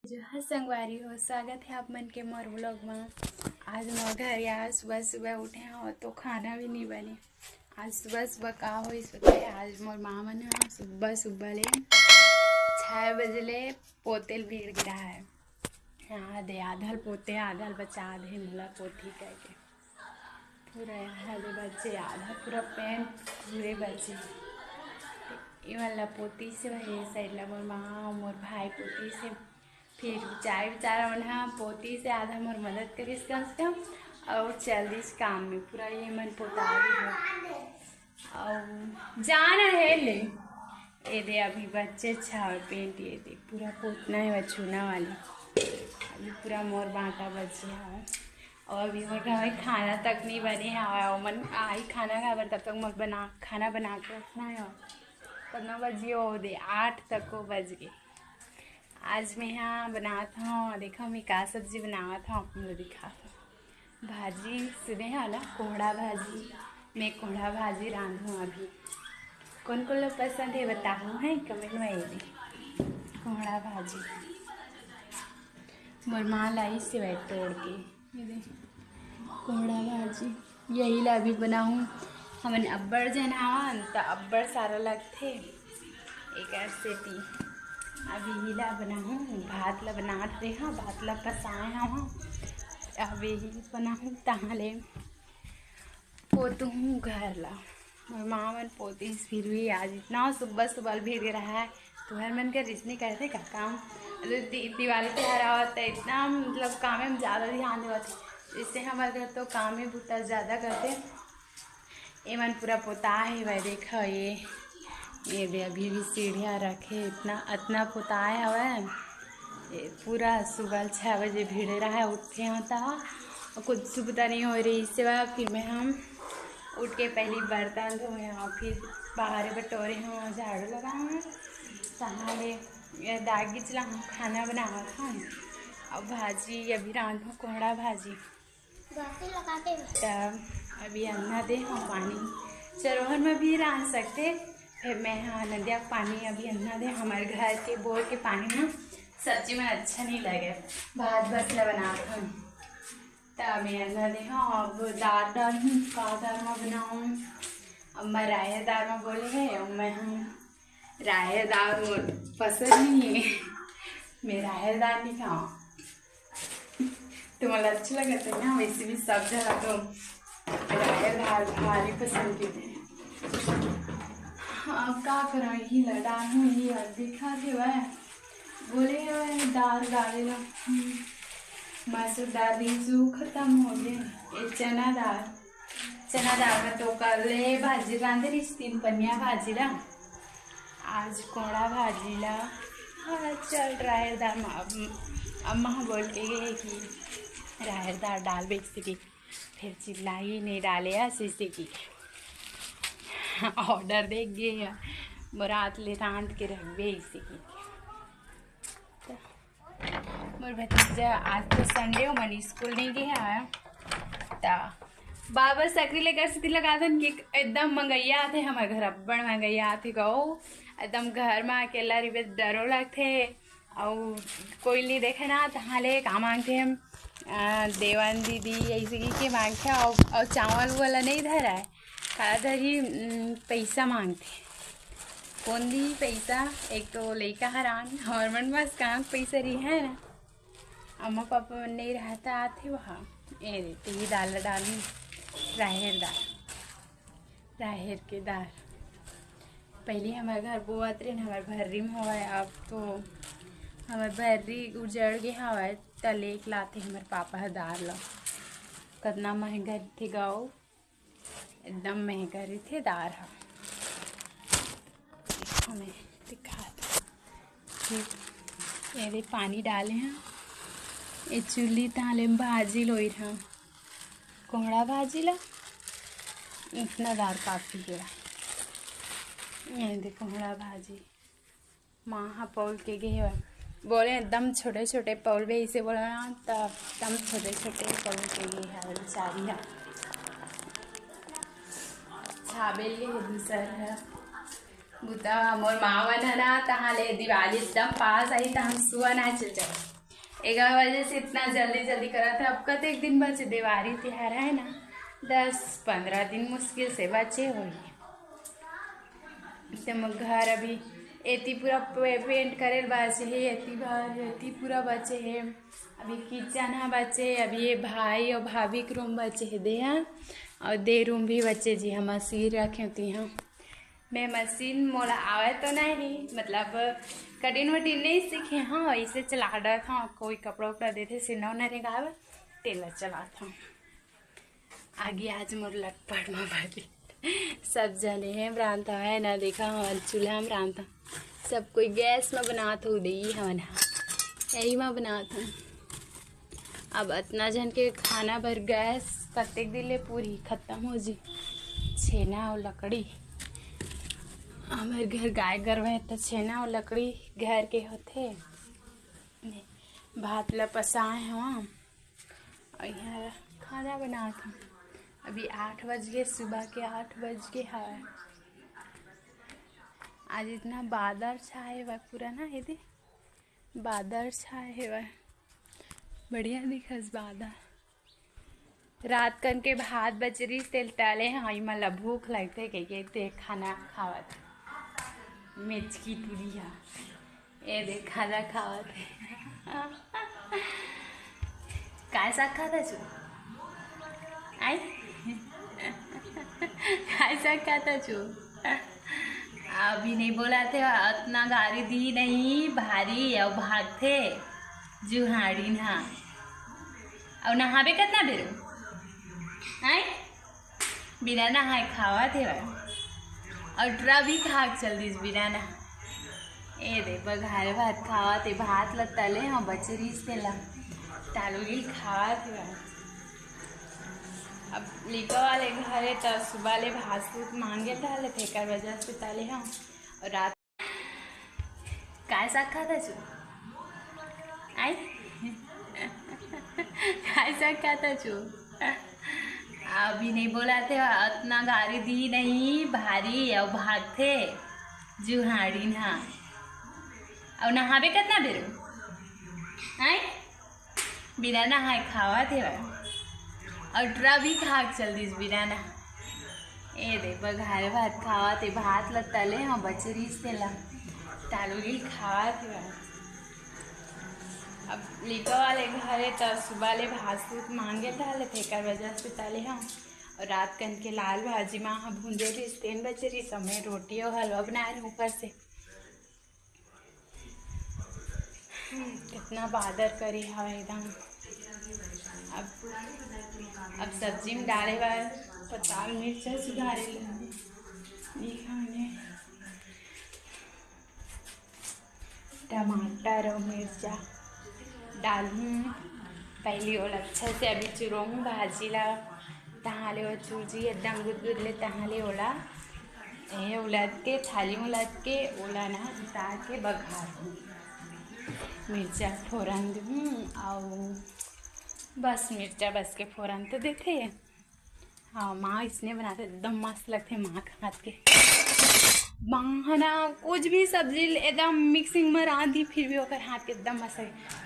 जो है संगवारी हो, स्वागत है आप मन के मोर व्लॉग में। आज मोर घर यार सुबह सुबह उठे हो तो खाना भी नहीं बने। आज सुबह सुबह का हो इस बताए। आज मोर माँ मन सुबह सुबह ले 6 बजे ले पोतेल भीड़ गिरा है। यहाँ दे आधल पोते आधल बचा दे मोला पोथी करके पूरा यहाँ दे बच्चे आधा पूरा पेंट पूरे बचे ये वाला पोती से वही साइड ला मोर माँ मोर भाई पोती से फिर बेचारा मन पोती से आधा मोर मदद करिस कम से कम और चल दिस काम में पूरा ये मन पोता है और जाना है ले ये दे अभी बच्चे छाव पेंट ये दे पूरा पोतना है छूना वाली अभी पूरा मोर बांटा बचे है और अभी मोर घर में खाना तक नहीं बने है और मन आई खाना खा तब तक मोर खाना बना के रखना है। कितना बजे हो दे 8 तक को बज गए। आज मैं यहाँ बनाता हूँ, देखो मैं क्या सब्जी बनाता हूँ आपको दिखाता हूँ। भाजी सुने है ना कोहड़ा भाजी, मैं कोहड़ा भाजी रांधूँ अभी। कौन कौन लोग पसंद है बताओ है कमेंट में ये कोहड़ा भाजी मोर माँ लाई सिवाय तोड़ के ये कोहड़ा भाजी यही ला अभी बनाऊँ। हमन अब्बड़ जन हवन तो अब्बड़ सारा लगथे एक ऐसे टी अभी हिला बनाऊँ भात ला बना रहे हाँ भात ला पसाए हाँ अभी ही बनाऊँ तहाँ ले पोतू हूँ घर ला और माँ मन पोती फिर भी आज इतना सुबह सुबह भीड़ रहा है तो हर मन कर इसने करते का काम दिवाली त्योहार आवत है इतना मतलब काम में ज़्यादा ध्यान देते इससे हमारे घर तो काम में बूटा ज़्यादा करते ये मन पूरा पोता है भाई देखो ये दे अभी भी सीढ़ियाँ रखे इतना पोताए हवा ये पूरा सुबह 6 बजे भीड़ रहा है उठे होता और कुछ सुविधा नहीं हो रही इससे बाद फिर मैं हम उठ के पहले बर्तन धोए और फिर बाहर बटोरे हैं झाड़ू लगाऊँ तहाँ दाग गिचला हूँ खाना बनावा था और भाजी अभी रांधूँ कोहड़ा भाजी तब अभी अन्ना दे हम पानी चरोहर में भी रांध सकते फिर मैं हाँ नदिया पानी अभी अन्ना दे हमारे घर के बोर के पानी में सब्जी में अच्छा नहीं लगे भात बसला बनाता हूँ तब मैं अन्ना दे हाँ अब दाल डालूँ का दाल में बनाऊँ अब मैं रायर दाल में बोले है और मैं हम रायर दाल पसंद नहीं है मैं रायर दाल नहीं खाऊँ तुम्हारा अच्छा लगा था ना वैसे भी सब जगह तो रायर दाल भारी पसंद की थे। अब क्या करा ही लड़ा हूँ ये दिखा थे वह बोले वह दाल डाले ला मसूर दाल रिजू खत्म हो गए ये चना दाल में तो कल भाजी रांधे रही 3 पनिया भाजी ला आज कोहड़ा भाजी ला हाँ चल रायर दाल अम्मा बोल के गए कि रायर दाल डाल बेचती की फिर चिल्लाई नहीं डाले ऐसे की ऑर्डर देख गए रात ले रांध के रख गए इसी की मोर भतीजा आज तो संडे हो मनी स्कूल नहीं गया है ता बाबर सकरी लेकर स्थिति लगा दन कि एकदम मंगैया थे हमारे घर अब्बड़ मंगैया थे गो एकदम घर में अकेला रिबे डरो लगते और कोई नहीं देखे ना तहाँ ले का मांगते हम देवान दीदी ऐसे के मांगते और चावल वाला नहीं धरा है खाधर ही पैसा मांगते कौन दी पैसा एक तो लड़का हरान और मन बस कहाँ पैसा रही है ना अम्मा पापा मन नहीं रहता आते वहाँ ये देते ही दाल डालूँ राहेर के दाल पहले हमारे घर बोआत रहे हमारे भर्री में हवा अब तो हमारे भर्री उजड़ गया हवा तले एक लाते हमारे पापा दाल ला कितना महंगा थे गाओ एकदम महंगा रही थे दाल हमें दिखा फिर ये पानी डाले हैं ये चूल्ही ताले में भाजी लोई रहा कोहड़ा भाजी ला इतना दाल काफ़ी गिरा ये देखो कोहड़ा भाजी माँ पौल के गए बोले एकदम छोटे छोटे पौल भी इसे बोला ना तब एकदम छोटे छोटे पौल के गए है बेचारी है छाबेली दूसर है बुता मोर माँ मन है ना तहाँ ले दिवाली एकदम पास आई तो हम सुआ ना चल जाए 11 बजे से इतना जल्दी जल्दी करा था। अब कत एक दिन बचे, दिवाली त्योहार है ना, 10-15 दिन मुश्किल से बचे हुए। घर अभी एती पूरा पेंट करे बचे है, एती पूरा बचे है। अभी किचन है बचे, अभी ये भाई और भाभी के रूम बचे है दे हैं, और दे रूम भी बचे जी। हम मशीन रखे होती हैं, मैं मशीन मोला आवे तो नहीं, मतलब कटिंग वटिंग नहीं सीखे। हाँ ऐसे चला रहा था, कोई कपड़ा उपड़ा देते सिलना उना रेगावे टेलर चला था। आगे आज मोर लटपट में भरी सब जने हैं ब्रांता है ना, देखा हमारे चूल्हा में ब्रांता सब कोई गैस में बनाता हूँ, दी हवन यही में बनाता हूँ। अब इतना जन के खाना भर गैस कतेक दिन ले पूरी खत्म हो जी। छेना और लकड़ी, हमारे घर गाय गरवा है तो छेना और लकड़ी घर के होते। भात ला पसाए हैं वहाँ, और यहाँ खाना बनाता हूँ। अभी 8 बज गए, सुबह के 8 बज गए है। आज इतना बादल छाए हुआ पूरा ना, ये दे बादल छाए हुआ, बढ़िया दिखस बादल। रात कन के भात बचरी तेल ताले हैं, हई मला भूख लगते कह ते खाना खावत मिर्च की तुरिया ये दे खाना खावत काय साग खाता छू आई काय साग खाता छू। अभी नहीं बोला थे इतना गाड़ी दी नहीं भारी, और भागते जुहाड़ी नहा और नहावे कितना बेरो आई बिना नहाए खावा थे और ट्रा भी खाक चल दी बिना नहा। ए दे बघारे भात खावा थे, भात ल तले हाँ बचरी से ला तालुगी खावा थे। अब लिखा वाले घरे तो सुबह ले भात सूत मांगे डाले थे, कर वजह से तले हाँ। और रात काय साग खाता छू आई काय साग खाता छू। अभी नहीं बोला थे इतना गाड़ी दी नहीं भारी, और भागते जुहाड़ी नहा और नहावे कितना बेरो आई बिना नहाए खावा थे और ट्रा भी खाक चल दी बिना नहा। ए दे बघारे भात खावा थे, भात ल तले हाँ बचरी से ला तालुगी खावा थे। अब लिखा वाले घरे तो सुबह ले भात सूत मांगे डाले थे, कर वजह से तले हाँ। और रात कन के लाल भाजी माँ हाँ भूंजे थी 3 बचरी, समय रोटी और हलवा बना रहे ऊपर से। कितना बादर करी हवा एकदम। अब सब्जी में डाले हुआ पताल मिर्च सुधारे टमाटर और मिर्चा डालूँ पहली और अच्छा से अभी चुरोऊँ भाजी ला तहाले और चूजी एकदम गुद ले तहाले ओला ये उलट के थाली में उलट के ओला ना उतार के बघार दूँ, मिर्चा फोरन दूँ और बस मिर्चा बस के फोरन तो देते हैं। हाँ माँ इसने बनाते एकदम मस्त लगते माँ के हाथ के। माँ ना कुछ भी सब्जी एकदम मिक्सिंग में रांध दी फिर भी ओकर हाथ के एकदम मस्त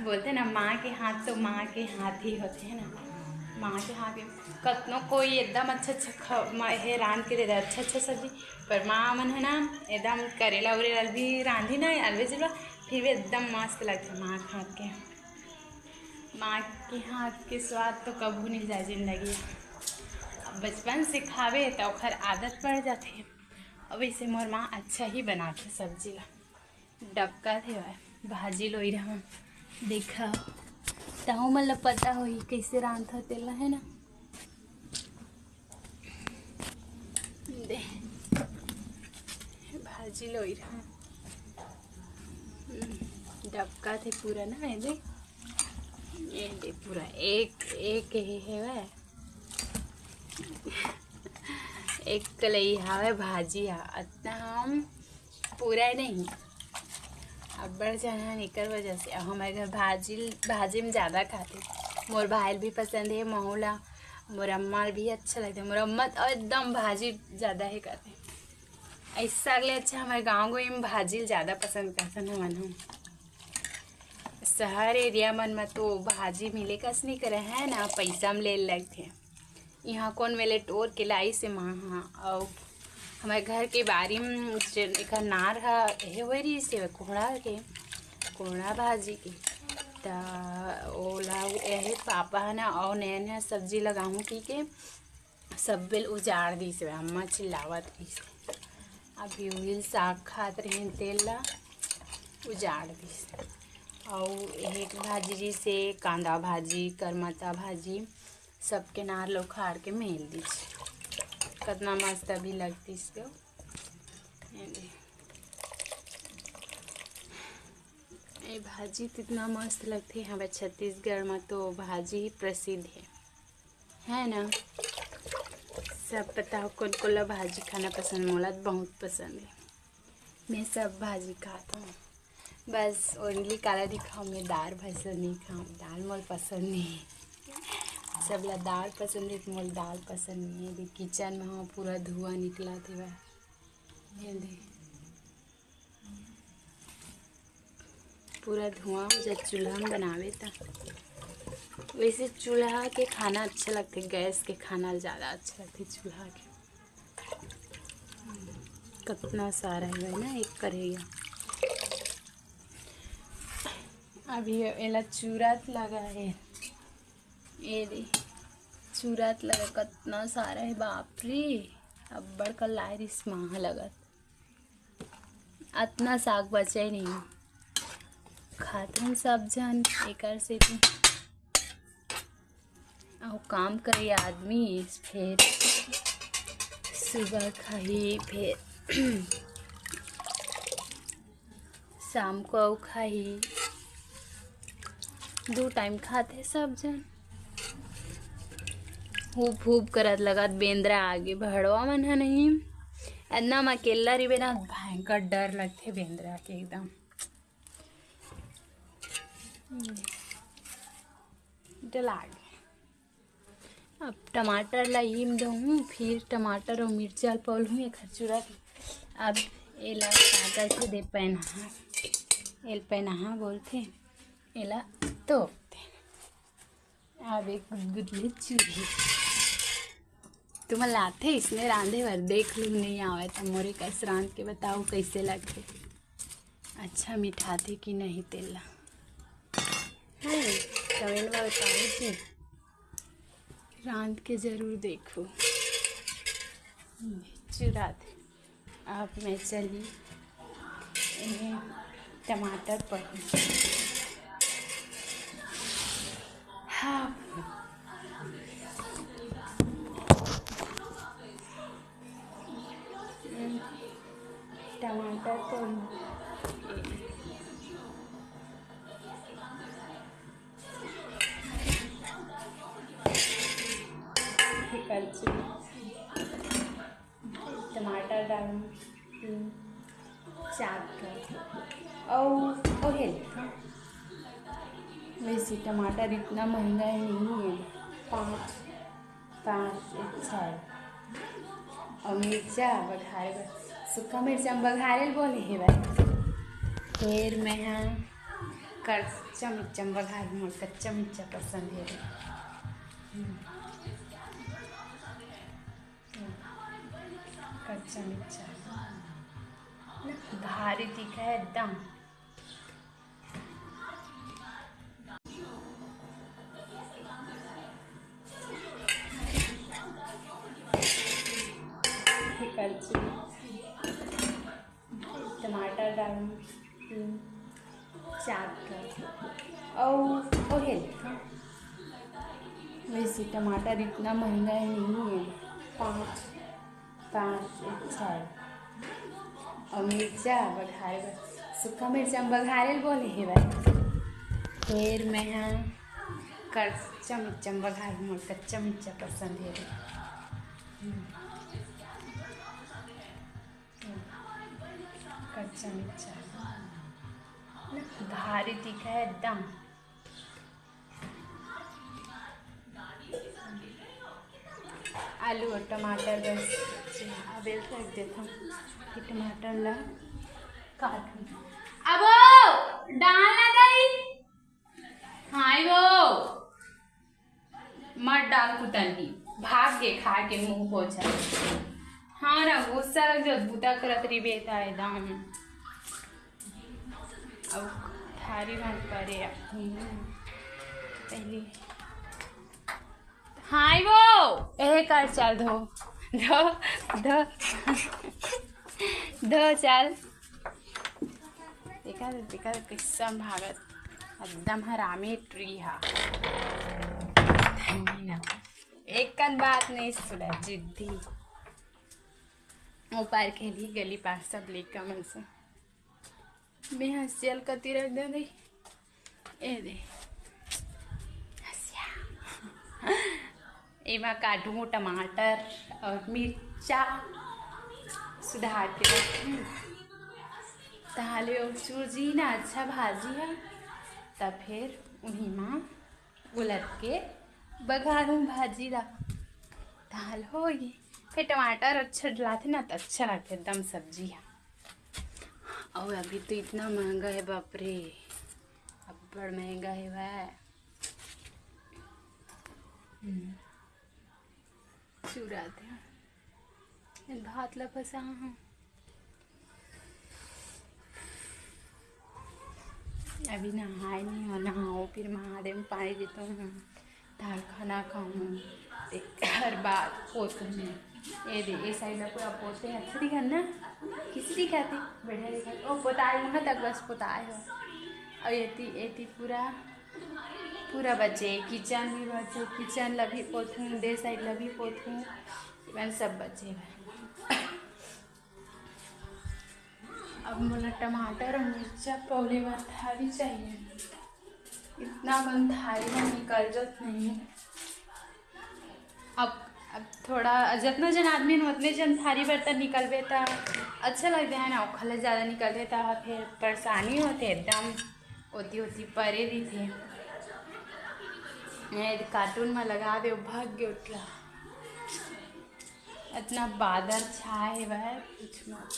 बोलते ना, माँ के हाथ तो माँ के हाथ ही होते हैं ना। माँ के हाथ के कतनो कोई एकदम अच्छा है रांध के दे दे अच्छा सब्जी, पर माँ मन है ना एकदम करेला उरेला भी रांधी ना अलवे जला फिर भी एकदम मस्त लगते माँ के हाथ के। माँ के हाथ के स्वाद तो कभी नहीं जाए जिंदगी। बचपन से खावे तो ओखर आदत पड़ जाती है। अब इसे मोर माँ अच्छा ही बनाते सब्जी ला। डबका थे भाजी लोई रहा देखा ताऊ मतलब पता हो कैसे रांधा तेला है ना। दे भाजी लोई रहा डबका थे पूरा ना ये दे पूरा एक ही है वह एक कलई हावे भाजी हा इतना हम पूरा नहीं अब बढ़ जाना निकल वजह से। हमारे घर भाजी में ज़्यादा खाते, मोर भाई भी पसंद है महुला, मोर अम्मा भी अच्छा लगता है। मोर अम्मा एकदम भाजी ज़्यादा ही करते, ऐसा अगले अच्छा हमारे गाँव को में भाजी ज़्यादा पसंद करते हैं। मन शहर एरिया मन में तो भाजी मिले कस नहीं करे है ना, पैसा में ले लगते। यहाँ कौन मेले टोर के लाई से महा और हमारे घर के बारी में एक नार है हुए रही से कोहड़ा भाजी के ओला यही पापा है ना और नया नया सब्जी लगाऊँ की सब बेल उजाड़ दी से अम्मा चिल्लावत रही से अभी वही साग खात रहे तेल ला उजाड़ दी से और एक भाजी जैसे कांदा भाजी करमता भाजी सबके नार लो खाड़ के मेल दी कितना मस्त अभी लगती इसको। ये भाजी कितना मस्त लगती है। हमारे छत्तीसगढ़ में तो भाजी ही प्रसिद्ध है ना। सब पता हो कौन कौन भाजी खाना पसंद, मोला तो बहुत पसंद है। मैं सब भाजी खाता हूँ, बस ओनली काला दिखाऊँ मैं दाल पसंद नहीं खाऊँ, दाल मोल पसंद नहीं है। सबला दाल पसंद है तो मोल दाल पसंद नहीं है। किचन में हाँ पूरा धुआं निकला थे पूरा धुआं जब चूल्हा में बनावे था। वैसे चूल्हा के खाना अच्छा लगते, गैस के खाना ज़्यादा अच्छा लगते। चूल्हा के कितना सारा है ना एक करेगा। अभी एला चूरत लगा है, ये दे चूरत लगा कितना सारा है, बाप रे। अब बड़का लायर इसमाह लगत इतना साग बचे नहीं खाते हैं सब जन एक से और काम करे आदमी फिर सुबह खाही फिर शाम को खाही, 2 टाइम खाते सब जन। खूब खूब करत लगत बेंद्रा आगे भड़वा मन है नहीं इतना में अकेला रही ना भयंकर डर लगते बेंद्रा के एकदम। डलाग अब टमाटर लाइम दूँ फिर टमाटर और मिर्चा पौल हूँ एक खर्चूरा। अब एला कागज से दे पहना एल पहना बोलते एला तोपते। अब एक गुदगुदली चूल्ही तुम्हें लाते इसने रांधे भर देख लूँ नहीं आवे तो मोरे कैसे रांध के बताओ कैसे लगते, अच्छा मिठाते कि नहीं तेला है कमेंट में बताओ कि रांध के ज़रूर देखो। चुराते अब मैं चली इन्हें टमाटर पर हाँ टमाटर तो टमाटर डालूँ 4 और वैसे टमाटर इतना महंगा है नहीं है, 5 6 और मिर्चा बघारे सूखा मिर्चा बघारे बोले है भाई। फिर मैं हाँ कच्चा मिर्चा बघार मोल कच्चा मिर्चा पसंद है। कच्चा मिर्चा भारी तीखा है एकदम। टमाटर डालूँ 4 और वैसे टमाटर इतना महंगा है नहीं है, 5 6 और मिर्चा बघारे सूखा मिर्चा बघारे बोले है भाई। फिर मैं हाँ कच्चा मिर्चा बघार मोल कच्चा मिर्चा पसंद है। कच्चा मिर्चा भारी तीखा है एकदम। आलू और टमाटर बस अब रख देता हूँ कि टमाटर ला काट अब डालना गई मत डाल कुटनी भाग के खा के मुंह पोछा। हाँ ना गुस्सा लग जाओ बूता करत रही बेटा एकदम। अब थारी मत करे पहली। हाँ वो ए कर चल धो धो धो धो चल। देखा किस्सा भागत एकदम हरामी ट्री हा। एक कन बात नहीं सुना जिद्दी ऊपर खेली गली पास सब लेकर मन से मैं हंसियल कती रख दे दे ए दे हंसिया एमा काटूँ टमाटर और मिर्चा सुधार के रखें ताले और सूजी ना अच्छा भाजी है तब फिर उन्हीं माँ उलट के बघारूँ भाजी ला दाल होगी। फिर टमाटर अच्छा डलाते ना तो अच्छा लगता है एकदम सब्जी है। और अभी तो इतना महंगा है बाप रे अब बड़ा महंगा है वह चुराते हैं भात ला फंसा हूँ। अभी नहाए नहीं हो नहाओ फिर महादेव में पानी देता हूँ दाल खाना खाऊँ हर बात पोते हैं ये दे ये साइड में पूरा पोते हैं अच्छा दिखा ना किसी दिखाती बढ़िया दिखाती ओ पोताए वहाँ तक बस पोताए हो। और ये पूरा पूरा बचे किचन भी बचे किचन ला भी पोतूँ दे साइड ला भी पोतूँ इवन सब बचे। अब मुझे टमाटर और मिर्चा पौले बार थाली चाहिए इतना बन थाली में निकल जात नहीं। अब थोड़ा जितना जन आदमी न उतने जन थाली बर्तन निकलबे तो अच्छा लगता है ना खले ज़्यादा निकलते तो फिर परेशानी होती एकदम होती परे दी थे कार्टून में लगा दे भाग गए उठला इतना बादल छाए वह कुछ मत।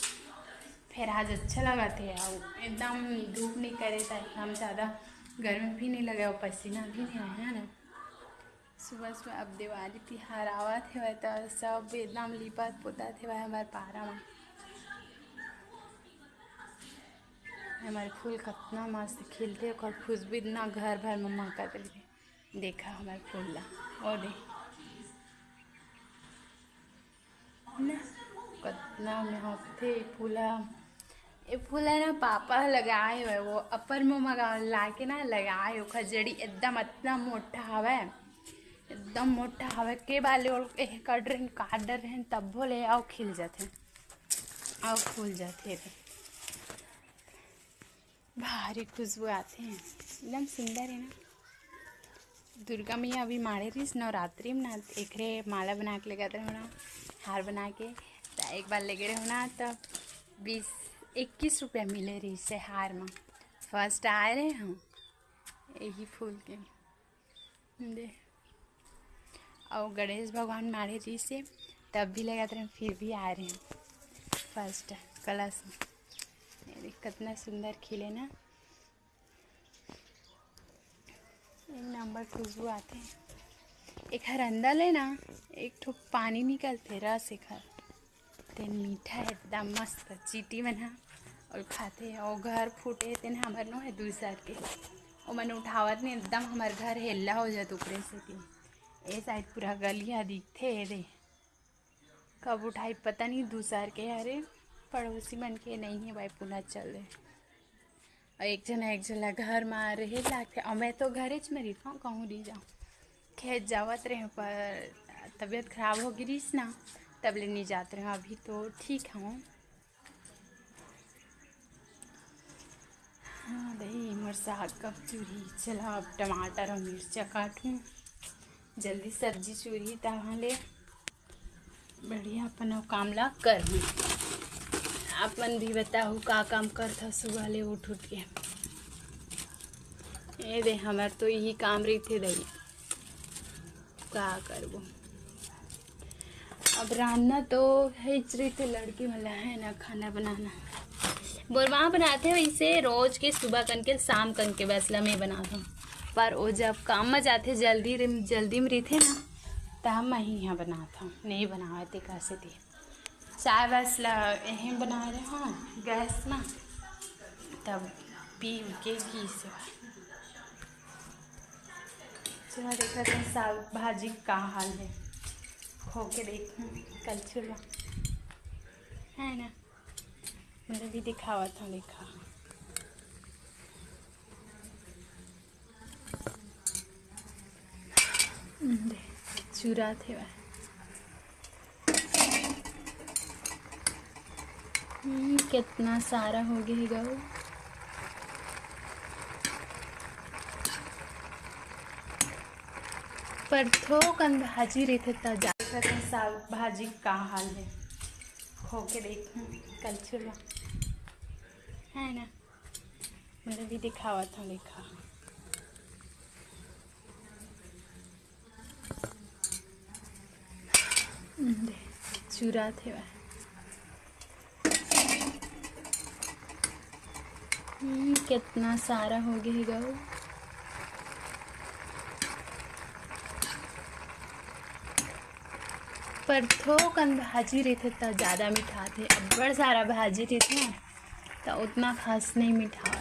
फिर आज अच्छा लगा थे एकदम धूप नहीं करे था एकदम ज़्यादा गर्मी भी नहीं लगा और पसीना भी नहीं आया ना। सुबह अब दिवाली तिहार आवा थे वह तो सब एकदम लिपत पोता थे वह हमारे पारा में हमारे फूल कितना मस्त खिलते और खुशबू इतना घर भर में महकत रही। देखा हमारे फूल ला और दे ना कितना महकते फूला ये फूल है ना पापा लगाए हुए वो अपर में मंगा ला के ना लगाए हो खजड़ी एकदम इतना मोटा हवा एकदम मोटा हवा के बाले और काट रहे तब बोले आओ खिल जाते आओ फूल जाते थे भारी खुशबू आते हैं एकदम सुंदर है ना। दुर्गा मैया अभी मारे रही नवरात्रि में ना एक रे माला बना के लगा रहे होना हार बना के तो एक बार लगे रहे होना तो 21 रुपया मिले रही से हार में फर्स्ट आए रहे हम यही फूल के दे और गणेश भगवान मारे रही से तब भी लगा रहे फिर भी आ रहे हैं फर्स्ट कलश में कितना सुंदर खिले ना एक नंबर खुशबू आते हैं। एक हरंदा ले ना एक ठो पानी निकलते रस एक तेन मीठा है एकदम मस्त चीटी बना और खाते और घर फूटे तेन हमारे नो है दूसर के और मैंने उठावत नहीं एकदम हमारे घर हेल्ला हो जाता ऊपरे से थी ये साइड पूरा गलिया दिखते रे कब उठाई पता नहीं दूसर के अरे पड़ोसी मन के नहीं है भाई पुनः चल रहे और एक जना घर मार रहे लाके और मैं तो घर में रही हूँ कहूँ नहीं जाऊँ खेत जावत रहे पर तबीयत खराब हो गई ना तब ले नहीं जाते रहे अभी तो ठीक हूँ। हाँ दही मर साग कब चूरी चला अब टमाटर और मिर्चा काटूँ जल्दी सब्जी चूरी तहाँ ले बढ़िया अपन काम ला कर अपन भी बताओ का काम करता सुबह ले उठ के ये दे हमारे तो यही काम रही थे दही का करबो अब रान्ना तो है रही थे लड़की वाला है ना खाना बनाना बोरवा बनाते हैं वैसे रोज के सुबह कन के शाम कन के बसला में बनाता हूँ पर वो जब काम में जाते जल्दी में रही थे ना, तब मैं ही यहाँ बनाता हूँ, नहीं बनाए थे कैसे थे चाय बस यहीं बना रहे हाँ गैस ना, तब पी के घी से चलो देखा था साग भाजी का हाल है, खो के देखूँ कल चलो है ना, मैंने भी दिखावा था देखा। चूरा थे वह कितना सारा हो गया गो, पर थोकन भाजी रहते तब जाकर साग भाजी का हाल है, खो के देखूँ कल चलो है ना, मैंने भी दिखावा था देखा। चूरा थे वह कितना सारा हो गया गो, पर थोकन भाजी रहते तब ज़्यादा मीठा थे, अब बड़ा सारा भाजी रहते ना तो उतना खास नहीं मीठा।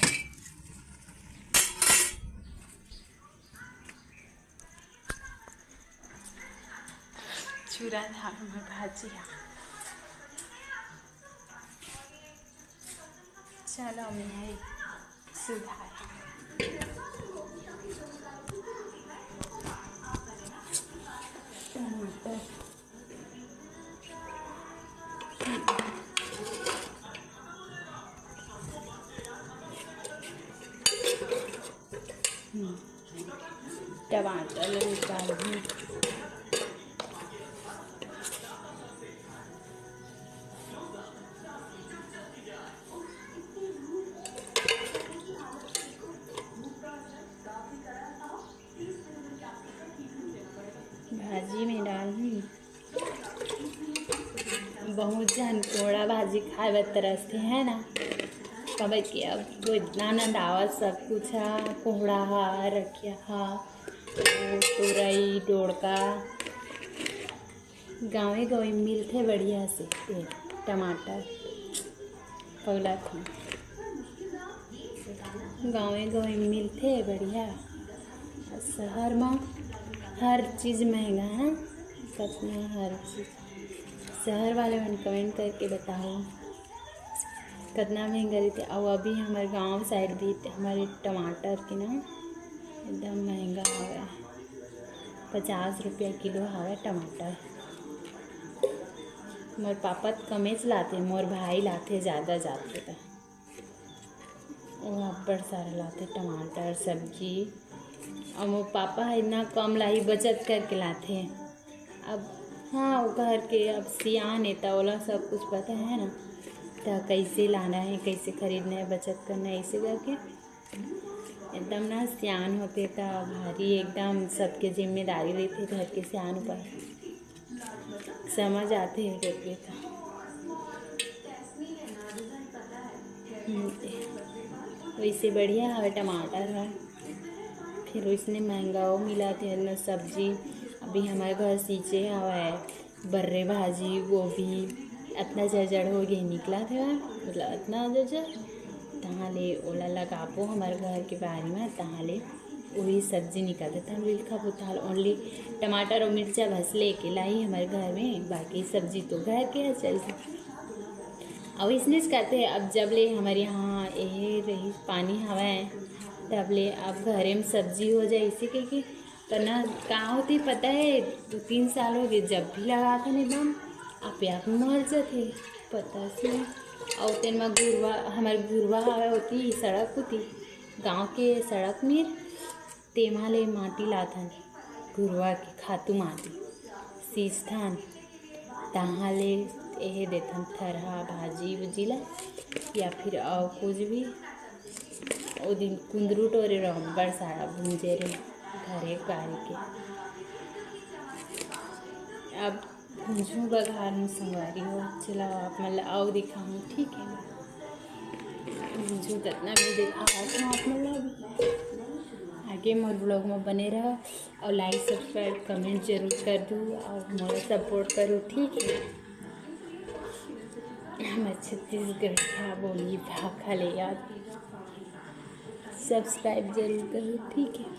चूरा था हमारे भाजी, चलो मैं सुधार टमाटर टमाटर निकाल दूँ, भाजी में डालूँ। बहुत जन कोड़ा भाजी खाए तरसते हैं ना, कब कि अब वो इतना ना दावत सब कुछ है, कोहड़ा हा रखिया हा तुरई डोड़का गाँवे गाँव मिलते बढ़िया से टमाटर पगला था गाँवे गाँव मिलते बढ़िया, शहर में हर चीज़ महंगा है, कितना हर चीज़। शहर वाले मन कमेंट करके बताओ कितना महंगा रहते। और अभी हमारे गांव साइड भी हमारे टमाटर के ना एकदम महंगा हवा, 50 रुपया किलो हवा टमाटर। मोर पापा तो कमेच लाते, मोर भाई लाते ज़्यादा जाते तो वहाँ पर सारा लाते टमाटर सब्जी, और मोर पापा है इतना कम लाई बचत करके लाते हैं। अब हाँ वो घर के अब सियान है तो ओला सब कुछ पता है ना, तो कैसे लाना है कैसे खरीदना है बचत करना है, ऐसे करके एकदम ना सियान होते तो भारी एकदम सबके जिम्मेदारी रहती घर के सियान पर समझ आते हैं करके तो वैसे बढ़िया है टमाटर है, फिर उसने महंगा वो मिला थे ना सब्जी। अभी हमारे घर सींचे हवा है बर्रे भाजी गोभी इतना जड़ हो गया निकला था, मतलब इतना जड़ तहाँ ले ओला लगापो हमारे घर के बारे में, तहाँ ले वही सब्जी निकलता था। लिखा पुताल ओनली टमाटर और मिर्चा बस लेके लाई हमारे घर में, बाकी सब्जी तो घर के है चलती। अब इसने कहते हैं अब जब ले हमारे यहाँ ये रही पानी हवा है तब ले अब घरे में सब्जी हो जाए, इसी के करना कहाँ होती पता है 2-3 साल हो गए जब भी लगा था एकदम आप मर जाते पता से। और तेन में गुरवा हमारे गुरवा हवा होती सड़क होती गांव के सड़क में, तेमा ले माटी लाथन गुरवा की खातू माटी सींचथन, तहाँ ले यह देथन थरहा भाजी उजीला या फिर और कुछ भी। वो दिन कुंदरू टोरे रहो बड़ सारा भूंजे रहे घरे बारी के। अब भूंजू बघार में संगवारी हो चलाओ आप मतलब आओ दिखाऊँ ठीक है, भूंजू कितना भी दिखा आप मतलब के मोर ब्लॉग में बने रहो और लाइक सब्सक्राइब कमेंट जरूर कर दो और मोर सपोर्ट करो, ठीक है। हम छत्तीसगढ़ का बोली भाखा ले याद सब्सक्राइब जरूर करो, ठीक है।